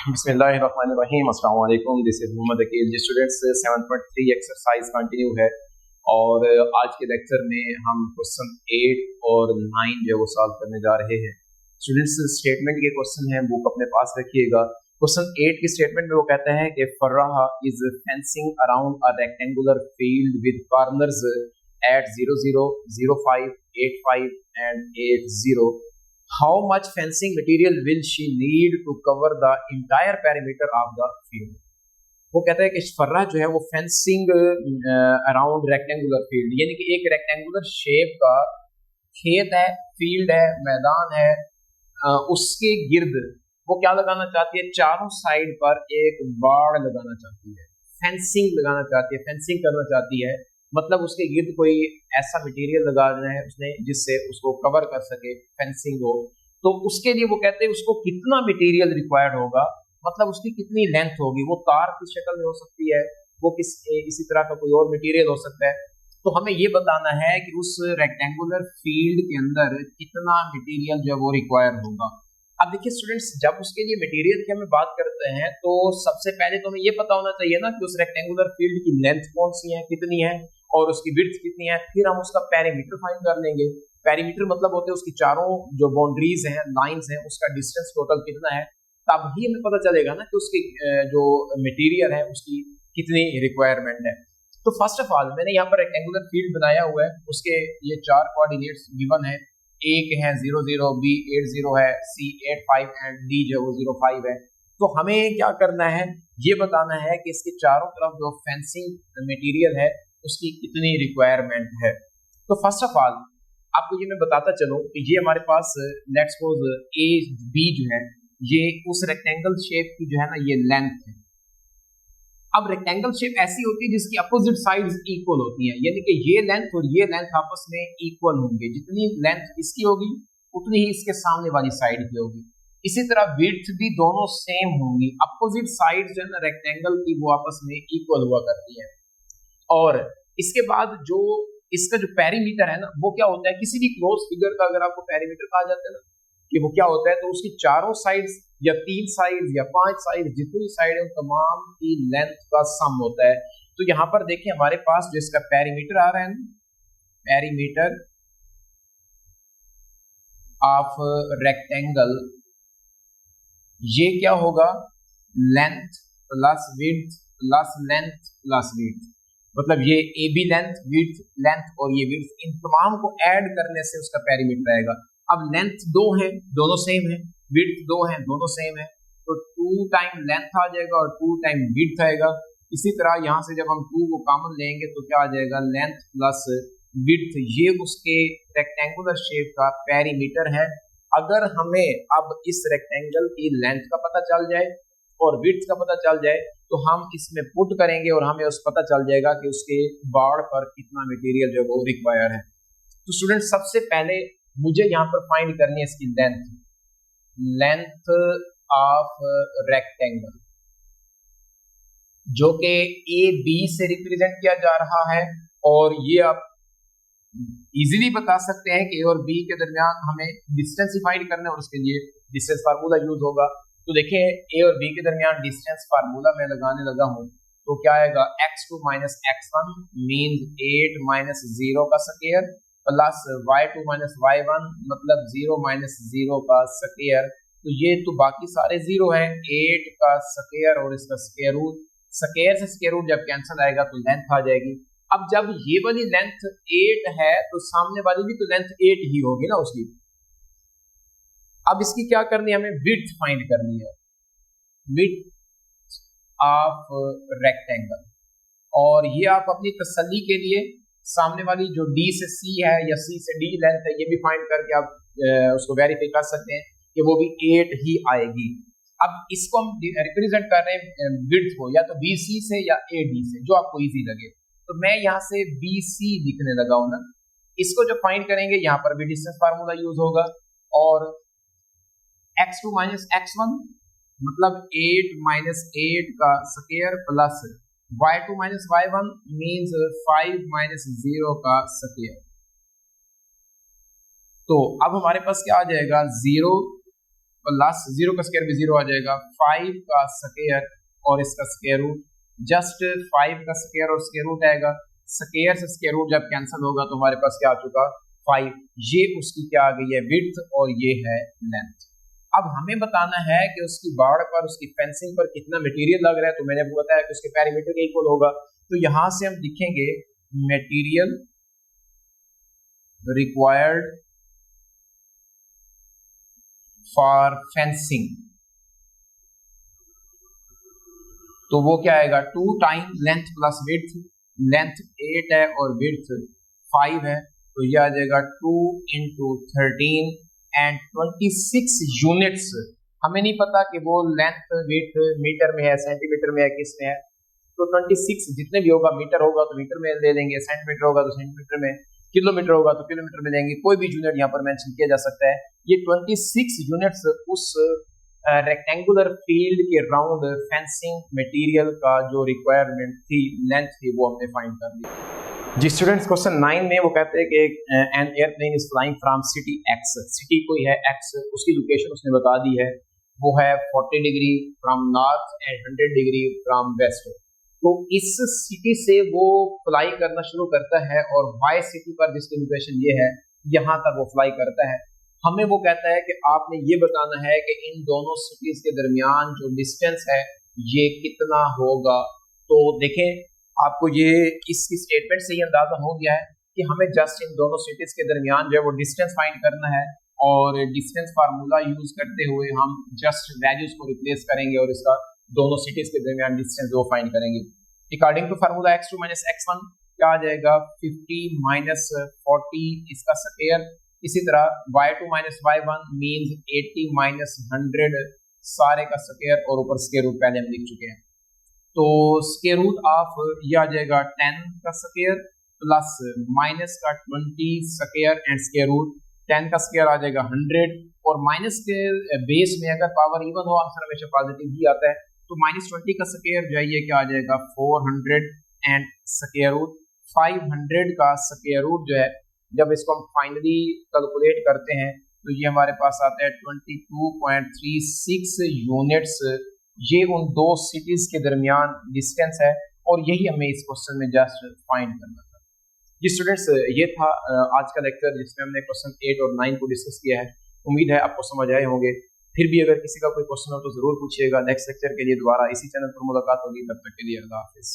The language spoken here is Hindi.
बिस्मिल्लाहिर्रहमानिर्रहीम। अस्सलाम वालेकुम। This is Mohammad Aqeel. जी स्टूडेंट्स, 7.3 एक्सरसाइज कंटिन्यू है और आज के लेक्चर में हम क्वेश्चन 8 और 9 जो है वो सॉल्व करने जा रहे हैं। स्टूडेंट्स, स्टेटमेंट के क्वेश्चन हैं, बुक अपने पास रखिएगा। क्वेश्चन 8 की स्टेटमेंट में वो कहते हैं कि Farah is fencing around a rectangular field with corners at 0 0 0 5 8 5 and 8 0। How much fencing material will she need to cover the entire perimeter of the field? वो कहता है कि फर्रा जो है वो फेंसिंग अराउंड रेक्टेंगुलर फील्ड, यानी कि एक रेक्टेंगुलर शेप का खेत है, फील्ड है, मैदान है, उसके गिर्द वो क्या लगाना चाहती है? चारों साइड पर एक बाड़ लगाना चाहती है, फेंसिंग लगाना चाहती है, फेंसिंग करना चाहती है। मतलब उसके गिर्द कोई ऐसा मटेरियल लगाना है उसने जिससे उसको कवर कर सके, फेंसिंग हो। तो उसके लिए वो कहते हैं उसको कितना मटेरियल रिक्वायर्ड होगा, मतलब उसकी कितनी लेंथ होगी। वो तार की शक्ल में हो सकती है, वो इसी तरह का कोई और मटेरियल हो सकता है। तो हमें ये बताना है कि उस रेक्टेंगुलर फील्ड के अंदर कितना मटेरियल जो है वो रिक्वायर होगा। अब देखिए स्टूडेंट्स, जब उसके लिए मटेरियल की हमें बात करते हैं तो सबसे पहले तो हमें ये पता होना चाहिए ना कि उस रेक्टेंगुलर फील्ड की लेंथ कौन सी है, कितनी है, और उसकी विड्थ कितनी है। फिर हम उसका पेरीमीटर फाइंड कर लेंगे। पेरीमीटर मतलब होते हैं उसकी चारों जो बाउंड्रीज हैं, लाइंस हैं, उसका डिस्टेंस टोटल कितना है। तब ही हमें पता चलेगा ना कि उसकी जो मटेरियल है उसकी कितनी रिक्वायरमेंट है। तो फर्स्ट ऑफ ऑल मैंने यहाँ पर रेक्टेंगुलर फील्ड बनाया हुआ है, उसके ये 4 कोऑर्डिनेट्स गिवन है। एक है 0 0, बी 8 0 है, सी 8 5 एंड डी जो वो 0 5 है। तो हमें क्या करना है, ये बताना है कि इसके चारों तरफ जो फेंसिंग मटेरियल है उसकी कितनी रिक्वायरमेंट है। तो फर्स्ट ऑफ ऑल आपको ये मैं बताता चलूं कि ये हमारे पास लेट्स सपोज ए बी जो है ये उस रेक्टेंगल शेप की जो है ना ये लेंथ है। अब रेक्टेंगल शेप ऐसी होती है जिसकी अपोजिट साइड्स इक्वल होती हैं, यानी कि ये लेंथ और ये लेंथ आपस में इक्वल होंगे। जितनी लेंथ इसकी होगी उतनी ही इसके सामने वाली साइड की होगी। इसी तरह विड्थ भी दोनों सेम होंगी। अपोजिट साइड जो है ना रेक्टेंगल की वो आपस में इक्वल हुआ करती है। और इसके बाद जो इसका जो पेरीमीटर है ना वो क्या होता है, किसी भी क्लोज फिगर का अगर आपको पेरीमीटर कहा जाता है ना कि वो क्या होता है, तो उसकी चारों साइड्स या 3 साइड्स या 5 साइड्स जितनी साइड है उन तमाम की लेंथ का सम होता है। तो यहाँ पर देखिए हमारे पास जो इसका पेरीमीटर आ रहा है ना, पेरीमीटर ऑफ रेक्टेंगल, ये क्या होगा? Length plus width plus length plus width. मतलब ये A B length, width, length और ये विड्थ, इन तमाम को ऐड करने से उसका पेरीमीटर आएगा। अब लेंथ 2 है, दोनों सेम है, विड्थ 2 है, दोनों सेम है, तो 2 टाइम लेंथ आ जाएगा और 2 टाइम विड्थ आएगा। इसी तरह यहाँ से जब हम 2 को कॉमन लेंगे तो क्या आ जाएगा? Length plus width. ये उसके रेक्टेंगुलर शेप का पेरीमीटर है। अगर हमें अब इस रेक्टेंगल की लेंथ का पता चल जाए और विड्थ का पता चल जाए तो हम इसमें पुट करेंगे और हमें उस पता चल जाएगा कि उसके बाड़ पर कितना मटेरियल जो वो रिक्वायर है। तो स्टूडेंट सबसे पहले मुझे यहाँ पर फाइंड करनी है इसकी लेंथ, लेंथ ऑफ रेक्टेंगल, जो कि ए बी से रिप्रेजेंट किया जा रहा है। और ये आप इजीली बता सकते हैं कि ए और बी के दरमियान हमें डिस्टेंस फाइंड करना है और उसके लिए डिस्टेंस फार्मूला यूज होगा। तो देखिए ए और बी के दरमियान डिस्टेंस फार्मूला मैं लगाने लगा हूं, तो क्या आएगा? x2 minus x1 means 8 minus 0 का square plus y2 minus y1 मतलब 0 माइनस 0 का स्क्वायर। तो ये तो बाकी सारे 0 हैं, 8 का स्क्वायर और इसका स्क्वायर रूट। स्क्वायर से स्क्वायर रूट जब कैंसिल आएगा तो लेंथ आ जाएगी। अब जब ये वाली लेंथ 8 है तो सामने वाली भी तो लेंथ 8 ही होगी ना उसकी। अब इसकी क्या करनी है? हमें विड्थ फाइंड करनी है, विड्थ ऑफ रेक्टेंगल। और ये आप अपनी तसल्ली के लिए सामने वाली जो डी से सी है या सी से डी लेंथ है ये भी फाइंड करके आप उसको वेरीफाई कर सकते हैं कि वो भी 8 ही आएगी। अब इसको हम रिप्रेजेंट कर रहे हैं विड्थ को या तो बी सी से या ए डी से, जो आपको इजी लगे। तो मैं यहाँ से बी सी लिखने लगा हूं ना। इसको जब फाइंड करेंगे यहाँ पर भी डिस्टेंस फार्मूला यूज होगा और x2 माइनस x1 मतलब 8 माइनस 8 का square plus y2 minus y1 means 5 minus 0 का स्क्वायर। तो अब हमारे पास क्या आ जाएगा? 0 प्लस 0 का स्क्वायर भी 0 आ जाएगा, 5 का स्क्वायर और इसका स्क्वायर रूट, जस्ट 5 का स्क्वायर और स्क्वायर रूट आएगा, स्क्वायर से स्क्वायर रूट जब कैंसिल होगा तो हमारे पास क्या आ चुका 5। ये उसकी क्या आ गई है विड्थ और ये है लेंथ। अब हमें बताना है कि उसकी बाड़ पर, उसकी फेंसिंग पर कितना मटेरियल लग रहा है। तो मैंने आपको बताया कि उसके पेरीमीटर के इक्वल होगा। तो यहां से हम लिखेंगे मटेरियल रिक्वायर्ड फॉर फेंसिंग, तो वो क्या आएगा 2 time length plus width. Length 8 है और विड्थ 5 है, तो ये आ जाएगा 2 × 13 एंड 26 यूनिट्स। हमें नहीं पता कि वो लेंथ विड्थ मीटर में है, सेंटीमीटर में है, किस में है। तो 26 जितने भी होगा, मीटर होगा तो मीटर में ले लेंगे, सेंटीमीटर होगा तो सेंटीमीटर में, किलोमीटर होगा तो किलोमीटर में लेंगे, कोई भी यूनिट यहाँ पर मेंशन किया जा सकता है। ये 26 यूनिट्स उस रेक्टेंगुलर फील्ड के राउंड फेंसिंग मटेरियल का जो रिक्वायरमेंट थी, लेंथ थी, वो हमने फाइंड कर ली। जी स्टूडेंट्स, क्वेश्चन 9 में वो कहते हैं कि an airplane is flying from city x. City कोई है एक्स, उसकी लोकेशन उसने बता दी है, वो है 40 degree from north and 100 degree from west. तो इस सिटी से वो फ्लाई करना शुरू करता है और वाई सिटी पर जिसकी लोकेशन ये है, यहाँ तक वो फ्लाई करता है। हमें वो कहता है कि आपने ये बताना है कि इन दोनों सिटीज के दरमियान जो डिस्टेंस है ये कितना होगा। तो देखें, आपको ये इसकी स्टेटमेंट से ही अंदाजा हो गया है कि हमें जस्ट इन दोनों सिटीज के दरमियान जो है वो डिस्टेंस फाइंड करना है, और डिस्टेंस फार्मूला यूज करते हुए हम जस्ट वैल्यूज को रिप्लेस करेंगे और इसका दोनों सिटीज के दरमियान डिस्टेंस वो फाइंड करेंगे। According to formula x2 - x1 क्या आ जाएगा 50 - 40 इसका स्क्वायर। इसी तरह y2 - y1 मींस 80 - 100 सारे का स्क्वायर, और ऊपर स्क्वायर रूट पहले हम लिख चुके हैं। तो स्क्वायर रूट ऑफ ये आ जाएगा 10 का स्क्वायर प्लस माइनस का 20 स्क्वायर एंड स्क्वायर रूट। 10 का स्क्वायर आ जाएगा 100, और माइनस के बेस में अगर पावर इवन हो आंसर हमेशा पॉजिटिव ही आता है। तो -20 का स्क्वायर जो है ये क्या आ जाएगा 400 एंड स्क्वायर रूट 500 का स्क्वायर रूट जो है, जब इसको हम फाइनली कैलकुलेट करते हैं तो ये हमारे पास आता है 22.36 यूनिट्स। ये उन दो सिटीज के दरमियान डिस्टेंस है, और यही हमें इस क्वेश्चन में जस्ट फाइंड करना था। जी स्टूडेंट्स, ये था आज का लेक्चर जिसमें हमने क्वेश्चन 8 और 9 को डिस्कस किया है। उम्मीद है आपको समझ आए होंगे। फिर भी अगर किसी का कोई क्वेश्चन हो तो जरूर पूछिएगा। नेक्स्ट लेक्चर के लिए दोबारा इसी चैनल पर मुलाकात होगी। तब तक के लिए अल्लाह हाफिज।